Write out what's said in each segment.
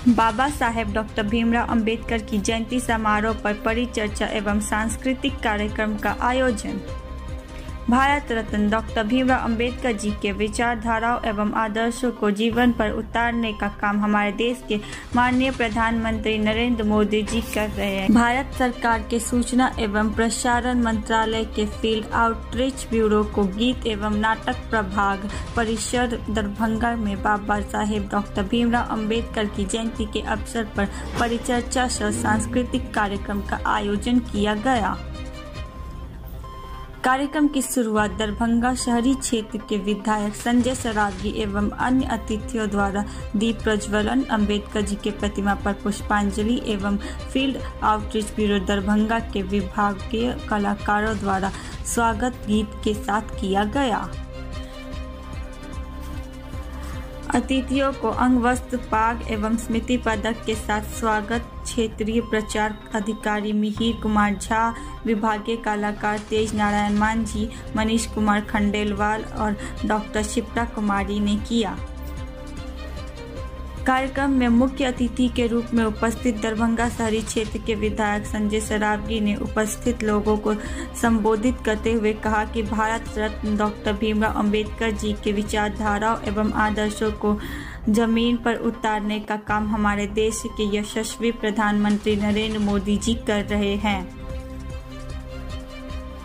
Baba Saheb doctor Bhimrao Ambedkar की जयंती समारोह पर परिचर्चा एवं सांस्कृतिक कार्यक्रम का आयोजन। भारत रत्न डॉक्टर भीमराव अंबेडकर जी के विचारधाराओं एवं आदर्शों को जीवन पर उतारने का काम हमारे देश के माननीय प्रधानमंत्री नरेंद्र मोदी जी कर रहे हैं। भारत सरकार के सूचना एवं प्रसारण मंत्रालय के फील्ड आउटरीच ब्यूरो को गीत एवं नाटक प्रभाग परिसर दरभंगा में बाबा साहेब डॉक्टर भीमराव अंबेडकर की जयंती के अवसर पर परिचर्चा सह सांस्कृतिक कार्यक्रम का आयोजन किया गया। कार्यक्रम की शुरुआत दरभंगा शहरी क्षेत्र के विधायक संजय सरावगी एवं अन्य अतिथियों द्वारा दीप प्रज्वलन, अंबेडकर जी के प्रतिमा पर पुष्पांजलि एवं फील्ड आउटरीच ब्यूरो दरभंगा के विभागीय कलाकारों द्वारा स्वागत गीत के साथ किया गया। अतिथियों को अंगवस्त्र, पाग एवं स्मृति पदक के साथ स्वागत क्षेत्रीय प्रचार अधिकारी मिहिर कुमार झा, विभागीय कलाकार तेज नारायण मांझी, मनीष कुमार खंडेलवाल और डॉक्टर शिप्रा कुमारी ने किया। कार्यक्रम में मुख्य अतिथि के रूप में उपस्थित दरभंगा शहरी क्षेत्र के विधायक संजय सरावगी ने उपस्थित लोगों को संबोधित करते हुए कहा कि भारत रत्न डॉक्टर भीमराव अंबेडकर जी के विचारधाराओं एवं आदर्शों को जमीन पर उतारने का काम हमारे देश के यशस्वी प्रधानमंत्री नरेंद्र मोदी जी कर रहे हैं।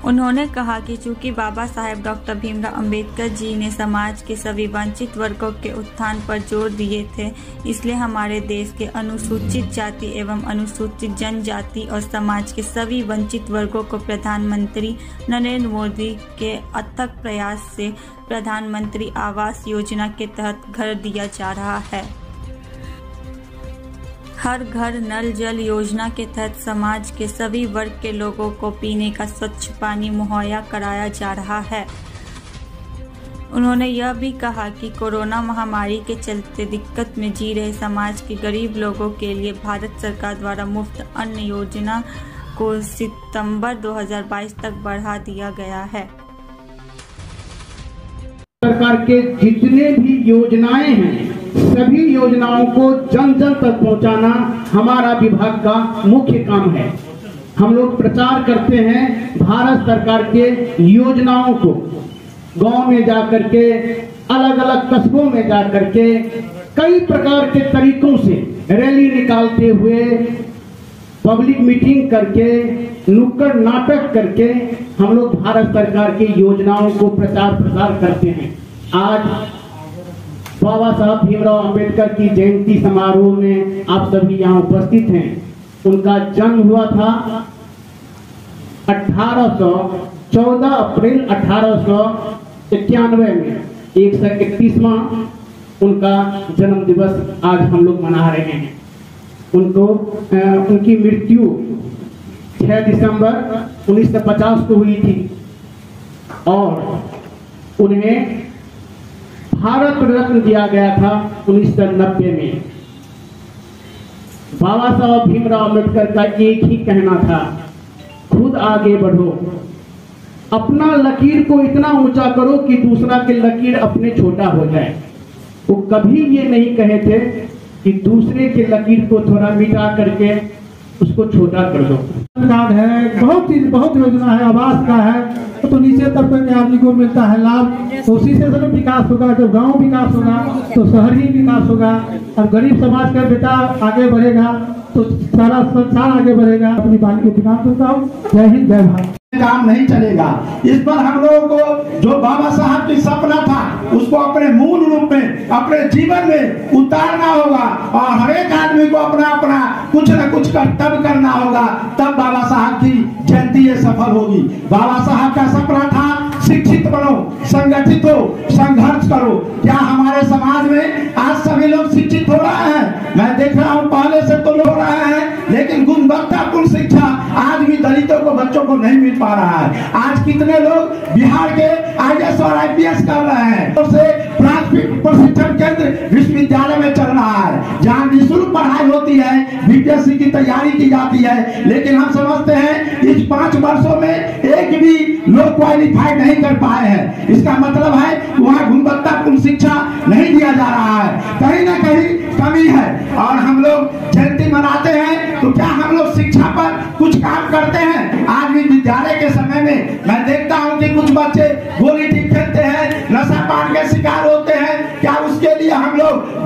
उन्होंने कहा कि चूंकि बाबा साहेब डॉक्टर भीमराव अंबेडकर जी ने समाज के सभी वंचित वर्गों के उत्थान पर जोर दिए थे, इसलिए हमारे देश के अनुसूचित जाति एवं अनुसूचित जनजाति और समाज के सभी वंचित वर्गों को प्रधानमंत्री नरेंद्र मोदी के अथक प्रयास से प्रधानमंत्री आवास योजना के तहत घर दिया जा रहा है। हर घर नल जल योजना के तहत समाज के सभी वर्ग के लोगों को पीने का स्वच्छ पानी मुहैया कराया जा रहा है। उन्होंने यह भी कहा कि कोरोना महामारी के चलते दिक्कत में जी रहे समाज के गरीब लोगों के लिए भारत सरकार द्वारा मुफ्त अन्न योजना को सितंबर 2022 तक बढ़ा दिया गया है। सरकार के जितने भी योजनाएं हैं, सभी योजनाओं को जन जन तक पहुंचाना हमारा विभाग का मुख्य काम है। हम लोग प्रचार करते हैं भारत सरकार के योजनाओं को, गांव में जाकर के, अलग अलग कस्बों में जाकर के, कई प्रकार के तरीकों से रैली निकालते हुए, पब्लिक मीटिंग करके, नुक्कड़ नाटक करके हम लोग भारत सरकार की योजनाओं को प्रचार प्रसार करते हैं। आज बाबा साहब भीमराव अंबेडकर की जयंती समारोह में आप सभी यहाँ उपस्थित हैं। उनका जन्म हुआ था 14 अप्रैल 1891 में। 131वां उनका जन्म दिवस आज हम लोग मना रहे हैं। उनकी मृत्यु 6 दिसंबर 1950 को हुई थी और उन्हें भारत रत्न दिया गया था 1990 में। बाबा साहब भीमराव अम्बेडकर का एक ही कहना था, खुद आगे बढ़ो, अपना लकीर को इतना ऊंचा करो कि दूसरा के लकीर अपने छोटा हो जाए। वो कभी ये नहीं कहे थे कि दूसरे के लकीर को थोड़ा मिटा करके उसको छोटा कर दो। कार्ड है, बहुत योजना है, आवास का है, तो नीचे तबके के आदमी को मिलता है लाभ, तो उसी से विकास होगा। जब गांव विकास होगा तो शहर ही विकास होगा और गरीब समाज का बेटा आगे बढ़ेगा तो सारा संसार आगे बढ़ेगा। अपनी बात को विकास करता हूँ। जय हिंद, जय भारत। काम नहीं चलेगा। इस पर हम लोगों को जो बाबा साहब की सपना था उसको अपने मूल रूप में अपने जीवन में उतारना होगा और हर एक आदमी को अपना अपना कुछ न कुछ कर्तव्य करना होगा, तब बाबा साहब की जयंती ये सफल होगी। बाबा साहब का सपना था शिक्षित बनो, संगठित हो, संघर्ष करो। क्या हमारे समाज में आज सभी लोग शिक्षित हो रहे हैं? मैं देख रहा हूँ पहले से तो हो रहे हैं, लेकिन गुणवत्तापूर्ण शिक्षा आज भी दलितों को, बच्चों को नहीं मिल पा रहा है। आज कितने लोग बिहार के IAS और IPS कर रहे हैं, उससे प्राथमिक प्रशिक्षण केंद्र विश्वविद्यालय में चल रहा है, जहाँ निःशुल्क पढ़ाई होती है, BPSC की तैयारी की जाती है। लेकिन हम समझते हैं इस 5 वर्षों में एक भी लोग क्वालिफाइड नहीं कर पाए हैं। इसका मतलब है वहाँ गुणवत्तापूर्ण शिक्षा नहीं दिया जा रहा है, कहीं ना कहीं कमी है। और हम लोग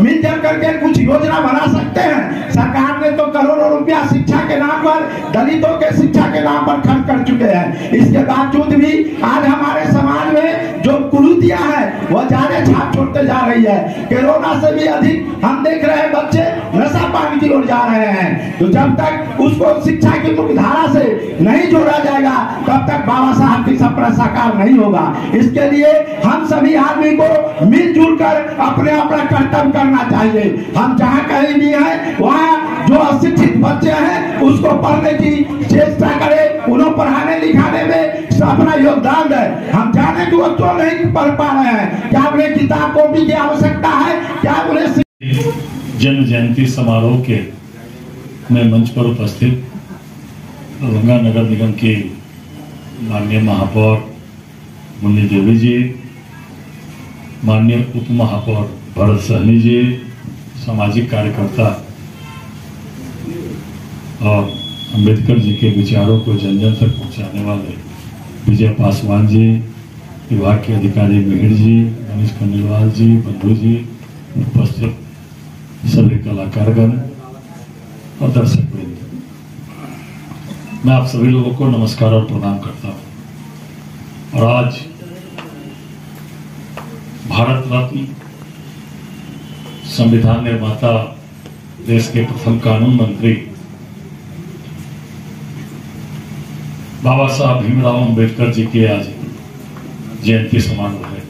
मिलजुल करके कुछ योजना बना सकते हैं। सरकार ने तो करोड़ों रुपया शिक्षा के नाम पर, दलितों के शिक्षा के नाम पर खर्च कर चुके हैं। इसके बावजूद भी आज हमारे समाज में जो कुरीतियां है वह ज्यादा छाप छोड़ते जा रही है। कोरोना से भी अधिक हम देख रहे हैं बच्चे नशा पानी की ओर जा रहे हैं। तो जब तक उसको शिक्षा की मुख्यधारा से नहीं जोड़ा जाएगा तब तक बाबा साहब की सपना साकार नहीं होगा। इसके लिए हम सभी आदमी को मिलजुल कर अपने अपना कर्तव्य करना चाहिए। हम जहाँ कहीं भी हैं वहाँ जो अशिक्षित बच्चे हैं उसको पढ़ने की चेष्टा करें, उन्हें पढ़ाने लिखाने में अपना योगदान दें। हम जाने कि वो तो नहीं पढ़ पा रहे हैं, क्या उन्हें किताब कॉपी की आवश्यकता है, क्या उन्हें जन्म जयंती समारोह के में मंच पर उपस्थित दरभंगा नगर निगम की माननीय महापौर मुन्नी देवी जी, माननीय उप महापौर भरत सहनी जी, सामाजिक कार्यकर्ता और अंबेडकर जी के विचारों को जन जन तक पहुंचाने वाले विजय पासवान जी, विभाग के अधिकारी मिहिर जी, गणेश खंडेलवाल जी, बंधु जी, उपस्थित सभी कलाकारगण और दर्शक वृंद, मैं आप सभी लोगों को नमस्कार और प्रणाम करता हूं। और आज भारत रत्न संविधान निर्माता, देश के प्रथम कानून मंत्री बाबा साहब भीमराव अंबेडकर जी की आज जयंती समारोह है।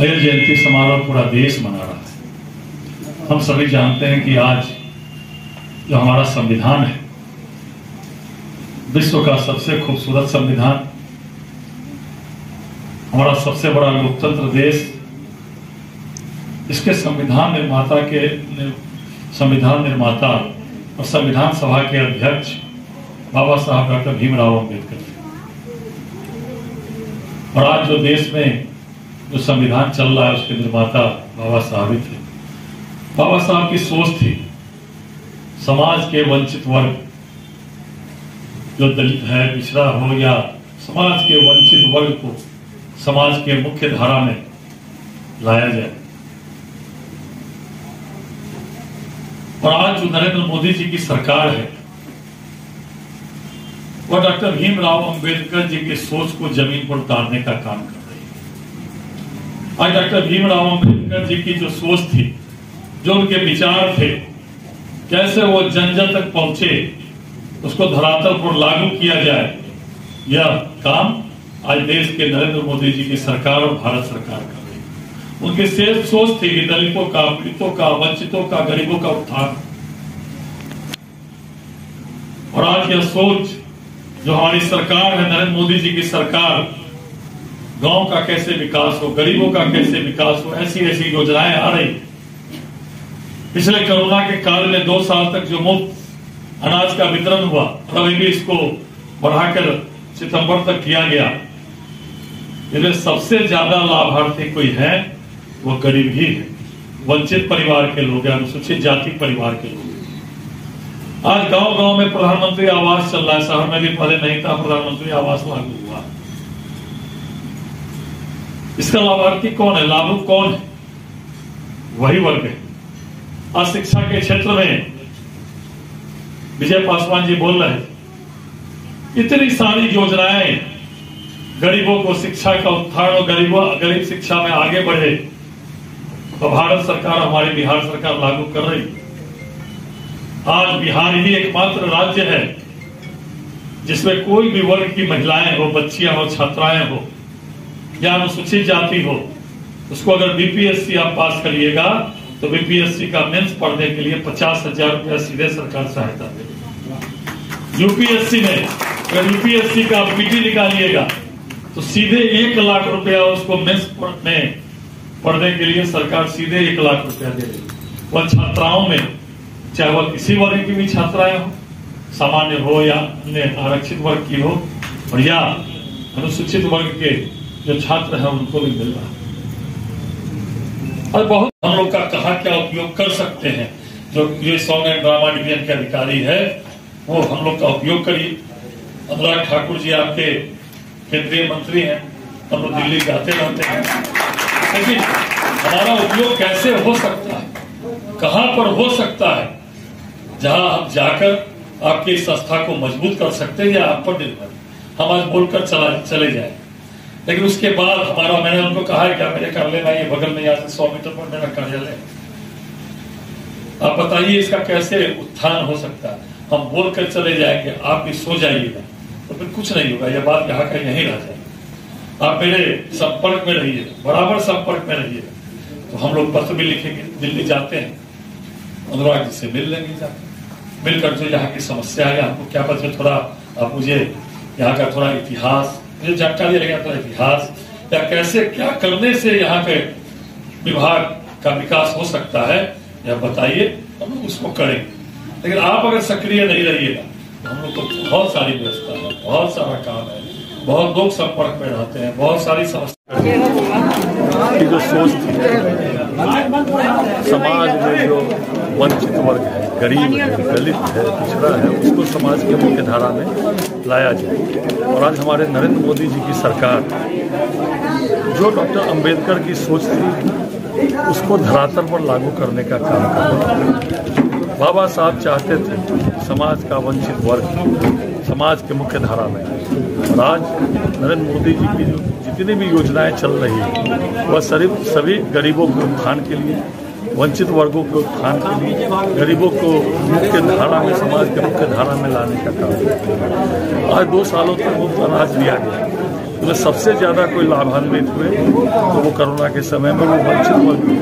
यह जयंती समारोह पूरा देश मना रहा है। हम सभी जानते हैं कि आज जो हमारा संविधान है, विश्व का सबसे खूबसूरत संविधान, हमारा सबसे बड़ा लोकतंत्र देश, इसके संविधान निर्माता और संविधान सभा के अध्यक्ष बाबा साहब डॉक्टर भीमराव अंबेडकर। और आज जो देश में जो संविधान चल रहा है उसके निर्माता बाबा साहब ही थे। बाबा साहब की सोच थी समाज के वंचित वर्ग, जो दलित है, पिछड़ा हो या समाज के वंचित वर्ग को समाज के मुख्य धारा में लाया जाए। और आज जो नरेंद्र मोदी जी की सरकार है वह डॉक्टर भीमराव अंबेडकर जी की सोच को जमीन पर उतारने का काम कर रही है। आज डॉक्टर भीमराव अंबेडकर जी की जो सोच थी, जो उनके विचार थे, कैसे वो जन जन तक पहुंचे, उसको धरातल पर लागू किया जाए, यह काम आज देश के नरेंद्र मोदी जी की सरकार और भारत सरकार कर रही है। उनकी सिर्फ सोच थी कि दलितों का, पीड़ितों का, वंचितों का, गरीबों का उत्थान। और आज यह सोच जो हमारी सरकार है, नरेंद्र मोदी जी की सरकार, गांव का कैसे विकास हो, गरीबों का कैसे विकास हो, ऐसी ऐसी योजनाएं आ रही। पिछले कोरोना के काल में 2 साल तक जो मुफ्त अनाज का वितरण हुआ, अभी भी इसको बढ़ाकर सितंबर तक किया गया। इसमें सबसे ज्यादा लाभार्थी कोई है वो गरीब ही है, वंचित परिवार के लोग, अनुसूचित जाति परिवार के लोग। आज गांव गांव में प्रधानमंत्री आवास चल रहा है। शहर में भी पहले नहीं था, प्रधानमंत्री आवास लागू हुआ। इसका लाभार्थी कौन है, लाभुक कौन है? वही वर्ग है। आज शिक्षा के क्षेत्र में विजय पासवान जी बोल रहे हैं, इतनी सारी योजनाएं गरीबों को शिक्षा का उत्थान और गरीब शिक्षा में आगे बढ़े, तो भारत सरकार, हमारी बिहार सरकार लागू कर रही। आज बिहार ही एकमात्र राज्य है जिसमें कोई भी वर्ग की महिलाएं हो, बच्चियां हो, छात्राएं हो या अनुसूचित जाति हो, उसको अगर बीपीएससी आप पास करिएगा तो बीपीएससी का मेंस पढ़ने के लिए 50,000 रुपया सीधे सरकार सहायता देगी। यूपीएससी में अगर यूपीएससी का पीटी निकालिएगा तो सीधे 1 लाख रुपया उसको मेंस में पढ़ने के लिए सरकार सीधे 1 लाख रुपया दे रही। वह छात्राओं में, चाहे वह किसी वर्ग की भी छात्राएं हो, सामान्य हो या अन्य आरक्षित वर्ग की हो, और या अनुसूचित वर्ग के जो छात्र हैं उनको भी मिल रहा है। और बहुत हम लोग का कहा क्या उपयोग कर सकते हैं। जो सॉन्ग एंड ड्रामा डिवीजन के अधिकारी है वो हम लोग का उपयोग करिए। अनुराग ठाकुर जी आपके केंद्रीय मंत्री हैं, हम लोग दिल्ली जाते रहते हैं, लेकिन हमारा उपयोग कैसे हो सकता है, कहां पर हो सकता है, जहां हम जाकर आपकी संस्था को मजबूत कर सकते हैं या आप पर निर्भर हम आज बोलकर चले जाए। लेकिन उसके बाद मैंने उनको कहा है क्या मेरे कार्यालय में ये बगल में यहाँ से 100 मीटर पर मेरा कार्यालय है, आप बताइए इसका कैसे उत्थान हो सकता है। हम बोलकर चले जाएंगे, आप भी सो जाइएगा तो फिर कुछ नहीं होगा, यह बात यहाँ का यहीं रह जाएगी। आप मेरे संपर्क में रहिए, बराबर संपर्क में रहिए। तो हम लोग पत्र भी लिखेंगे, दिल्ली जाते हैं, अनुराग जी से मिल लेंगे, जाकर मिलकर जो यहाँ की समस्या है, हमको क्या पता, थोड़ा आप मुझे यहाँ का थोड़ा इतिहास, मुझे जानकारी रहेगा, थोड़ा इतिहास या कैसे क्या करने से यहाँ पे विभाग का विकास हो सकता है या बताइए, हम लोग उसको करेंगे। लेकिन आप अगर सक्रिय नहीं रहिएगा तो हम लोग तो बहुत सारी व्यवस्था है, बहुत सारा काम है, बहुत लोग संपर्क में रहते हैं, बहुत सारी समस्या की जो सोच थी, समाज में जो वंचित वर्ग है, गरीब है, दलित है, पिछड़ा है, उसको समाज के मुख्य धारा में लाया जाए। और आज हमारे नरेंद्र मोदी जी की सरकार जो डॉक्टर अंबेडकर की सोच थी उसको धरातल पर लागू करने का काम कर रही है। बाबा साहब चाहते थे समाज का वंचित वर्ग समाज के मुख्य धारा में, और आज नरेंद्र मोदी जी की जो जितनी भी योजनाएं चल रही है वह सभी गरीबों के उत्थान के लिए, वंचित वर्गों के उत्थान के लिए, गरीबों को मुख्य धारा में, समाज के मुख्य धारा में लाने का काम है। आज 2 सालों तक मुफ्त अनाज दिया गया, तो सबसे ज़्यादा कोई लाभान्वित हुए तो वो कोरोना के समय में वो वंचित वर्ग हुए।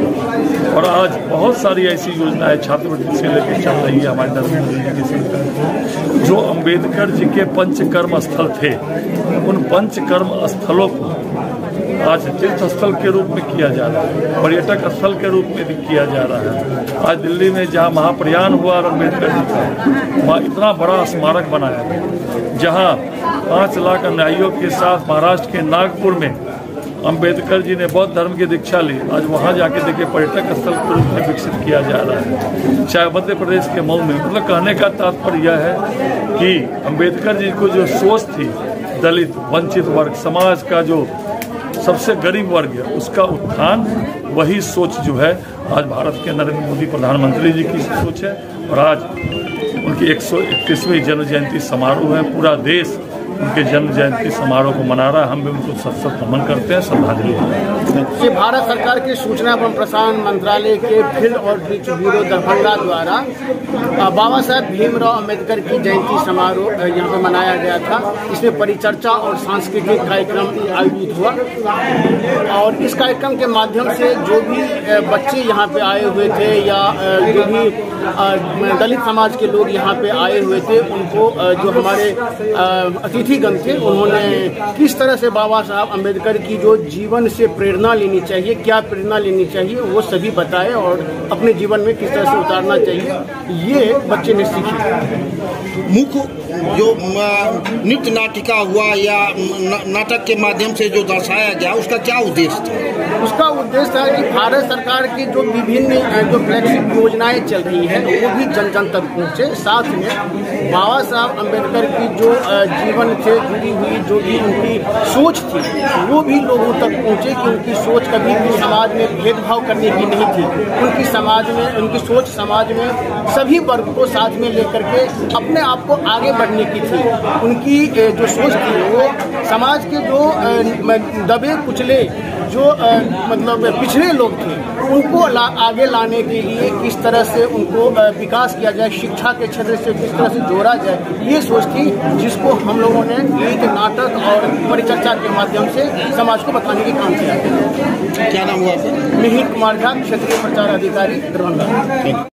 और आज बहुत सारी ऐसी योजनाएं छात्रवृत्ति से लेकर चल रही है हमारे नरेंद्र मोदी जी की सरकार, जो अंबेडकर जी के पंचकर्म स्थल थे, उन पंचकर्म स्थलों को आज तीर्थ स्थल के रूप में किया जा रहा है, पर्यटक स्थल के रूप में भी किया जा रहा है। आज दिल्ली में जहाँ महाप्रयाण हुआ अंबेडकर जी का, वहाँ इतना बड़ा स्मारक बनाया गया, जहाँ 5 लाख अनुयायियों के साथ महाराष्ट्र के नागपुर में अंबेडकर जी ने बौद्ध धर्म की दीक्षा ली। आज वहाँ जाके देखिए पर्यटक स्थल के रूप में विकसित किया जा रहा है। चाहे मध्य प्रदेश के मऊ में, मतलब कहने का तात्पर्य यह है कि अंबेडकर जी को जो सोच थी, दलित, वंचित वर्ग, समाज का जो सबसे गरीब वर्ग है, उसका उत्थान, वही सोच जो है आज भारत के नरेंद्र मोदी प्रधानमंत्री जी की सोच है। और आज उनकी 131वीं जन्म जयंती समारोह है, पूरा देश उनके जन्म जयंती समारोह को मना रहा है। हम भी उनको सत नमन करते हैं, श्रद्धांजलि देते हैं। ये भारत सरकार के सूचना एवं प्रसारण मंत्रालय के फील्ड आउटरीच ब्यूरो दरभंगा द्वारा बाबा साहेब भीमराव अंबेडकर की जयंती समारोह यहाँ पे मनाया गया था। इसमें परिचर्चा और सांस्कृतिक कार्यक्रम आयोजित हुआ, और इस कार्यक्रम के माध्यम से जो भी बच्चे यहाँ पे आए हुए थे या जो भी दलित समाज के लोग यहाँ पे आए हुए थे, उनको जो हमारे अतिथिगण थे, उन्होंने किस तरह से बाबा साहब अंबेडकर की जो जीवन से प्रेरणा लेनी चाहिए, क्या प्रेरणा लेनी चाहिए, वो सभी बताए और अपने जीवन में किस तरह से उतारना चाहिए, ये बच्चे ने सीखी। मुख्य जो नृत्य नाटिका हुआ या नाटक के माध्यम से जो दर्शाया गया, उसका क्या उद्देश्य था? उसका उद्देश्य था कि भारत सरकार की जो विभिन्न जो फ्लैगशिप योजनाएं चल रही है वो भी जन जन तक पहुँचे, साथ में बाबा साहब अंबेडकर की जो जीवन से जुड़ी हुई जो भी उनकी सोच थी वो भी लोगों तक पहुँचे, कि उनकी सोच कभी भी समाज में भेदभाव करने की नहीं थी। उनकी सोच समाज में सभी वर्ग को साथ में लेकर के अपने आप को आगे बढ़ने की थी। उनकी जो सोच थी वो समाज के जो दबे कुचले जो मतलब पिछड़े लोग थे उनको आगे लाने के लिए किस तरह से उनको विकास किया जाए, शिक्षा के क्षेत्र से किस तरह से जोड़ा जाए, ये सोच थी, जिसको हम लोगों ने गीत, नाटक और परिचर्चा के माध्यम से समाज को बताने की काम किया। क्या नाम हुआ? मिहिर कुमार झा, क्षेत्रीय प्रचार अधिकारी, दरभंगा।